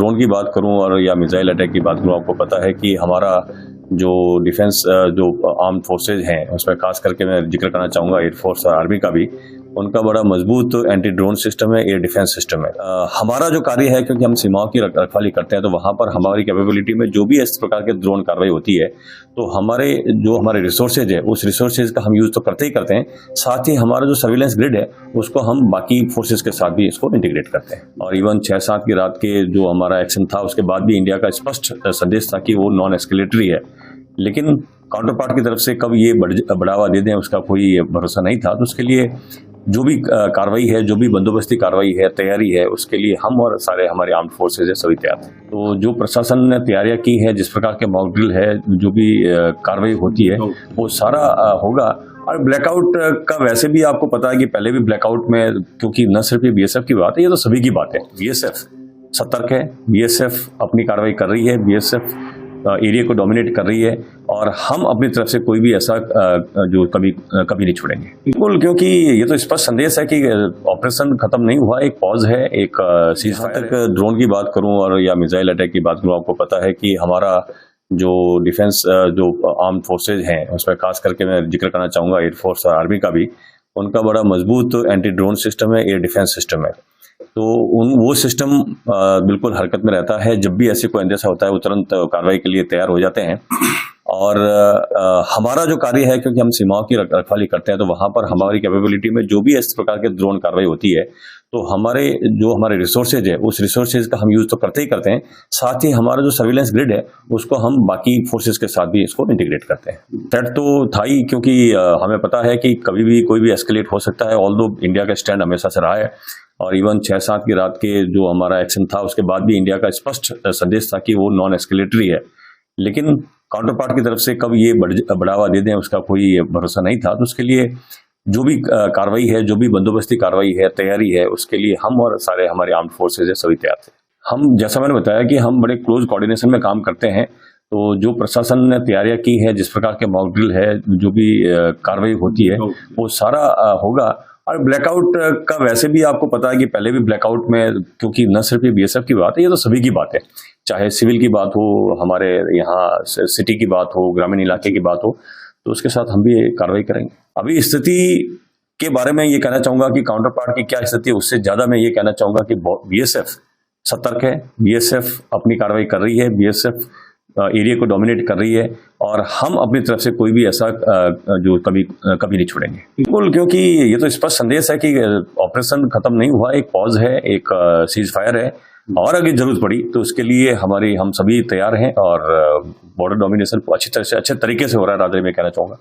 Drone की बात करूं और या मिसाइल अटैक की बात करूं, आपको पता है कि हमारा जो डिफेंस जो आर्म फोर्सेज हैं उसमें खास करके मैं जिक्र करना चाहूँगा एयरफोर्स और आर्मी का भी, उनका बड़ा मजबूत एंटी ड्रोन सिस्टम है, एयर डिफेंस सिस्टम है। हमारा जो कार्य है, क्योंकि हम सीमाओं की रखवाली करते हैं, तो वहाँ पर हमारी कैपेबिलिटी में जो भी इस प्रकार के ड्रोन कार्रवाई होती है, तो हमारे रिसोर्सेज है, उस रिसोर्सेज का हम यूज तो करते ही करते हैं, साथ ही हमारा जो सर्विलेंस ग्रिड है उसको हम बाकी फोर्सेज के साथ भी इसको इंटीग्रेट करते हैं। और इवन 6-7 की रात के जो हमारा एक्शन था, उसके बाद भी इंडिया का स्पष्ट संदेश था कि वो नॉन एस्केलेटरी है, लेकिन काउंटर पार्ट की तरफ से कब ये बढ़ावा दे दें उसका कोई भरोसा नहीं था। तो उसके लिए जो भी कार्रवाई है, जो भी बंदोबस्ती कार्रवाई है, तैयारी है, उसके लिए हम और सारे हमारे आर्म्ड फोर्सेज है सभी तैयार थे। तो जो प्रशासन ने तैयारियां की है, जिस प्रकार के मॉक ड्रिल है, जो भी कार्रवाई होती है, वो सारा होगा। और ब्लैकआउट का वैसे भी आपको पता है कि पहले भी ब्लैकआउट में, क्योंकि न सिर्फ ये बीएसएफ की बात है, ये तो सभी की बात है। बीएसएफ सतर्क है, बीएसएफ अपनी कार्रवाई कर रही है, बीएसएफ एरिया को डोमिनेट कर रही है, और हम अपनी तरफ से कोई भी ऐसा जो कभी नहीं छोड़ेंगे। बिल्कुल, क्योंकि ये तो स्पष्ट संदेश है कि ऑपरेशन खत्म नहीं हुआ, एक पॉज है, एक सीज फायर है। ड्रोन की बात करूं और या मिसाइल अटैक की बात करूं, आपको पता है कि हमारा जो डिफेंस जो आर्म फोर्सेज हैं उसमें खास करके मैं जिक्र करना चाहूँगा एयरफोर्स और आर्मी का भी, उनका बड़ा मजबूत एंटी ड्रोन सिस्टम है, एयर डिफेंस सिस्टम है। तो वो सिस्टम बिल्कुल हरकत में रहता है। जब भी ऐसे कोई अंदेशा होता है, वो तुरंत कार्रवाई के लिए तैयार हो जाते हैं। और हमारा जो कार्य है, क्योंकि हम सीमाओं की रखवाली करते हैं, तो वहाँ पर हमारी कैपेबिलिटी में जो भी इस प्रकार के ड्रोन कार्रवाई होती है, तो हमारे रिसोर्सेज है, उस रिसोर्सेज का हम यूज तो करते ही करते हैं, साथ ही हमारा जो सर्विलेंस ग्रिड है उसको हम बाकी फोर्सेज के साथ भी इसको इंटीग्रेट करते हैं। थ्रेट तो था ही, क्योंकि हमें पता है कि कभी भी कोई भी एस्केलेट हो सकता है। ऑल्दो इंडिया का स्टैंड हमेशा से रहा है, और इवन 6-7 की रात के जो हमारा एक्शन था, उसके बाद भी इंडिया का स्पष्ट संदेश था कि वो नॉन एस्केलेटरी है, लेकिन काउंटर पार्ट की तरफ से कब ये बढ़ावा दे दें उसका कोई भरोसा नहीं था। तो उसके लिए जो भी कार्रवाई है, जो भी बंदोबस्ती कार्रवाई है, तैयारी है, उसके लिए हम और सारे हमारे आर्म्ड फोर्सेज है सभी तैयार थे। हम, जैसा मैंने बताया कि हम बड़े क्लोज कोऑर्डिनेशन में काम करते हैं। तो जो प्रशासन ने तैयारियां की है, जिस प्रकार के मॉक ड्रिल है, जो भी कार्रवाई होती है, वो सारा होगा। और ब्लैकआउट का वैसे भी आपको पता है कि पहले भी ब्लैकआउट में, क्योंकि न सिर्फ ये बीएसएफ की बात है, ये तो सभी की बात है। चाहे सिविल की बात हो, हमारे यहाँ सिटी की बात हो, ग्रामीण इलाके की बात हो, तो उसके साथ हम भी कार्रवाई करेंगे। अभी स्थिति के बारे में ये कहना चाहूंगा कि काउंटर पार्ट की क्या स्थिति है, उससे ज्यादा मैं ये कहना चाहूंगा कि बीएसएफ सतर्क है, बीएसएफ अपनी कार्रवाई कर रही है, बीएसएफ एरिया को डोमिनेट कर रही है, और हम अपनी तरफ से कोई भी ऐसा जो कभी नहीं छोड़ेंगे। बिल्कुल, क्योंकि ये तो स्पष्ट संदेश है कि ऑपरेशन खत्म नहीं हुआ, एक पॉज है, एक सीज फायर है, और अगर जरूरत पड़ी तो उसके लिए हम सभी तैयार हैं। और बॉर्डर डोमिनेशन अच्छे तरीके से हो रहा है, राजधानी में कहना चाहूंगा।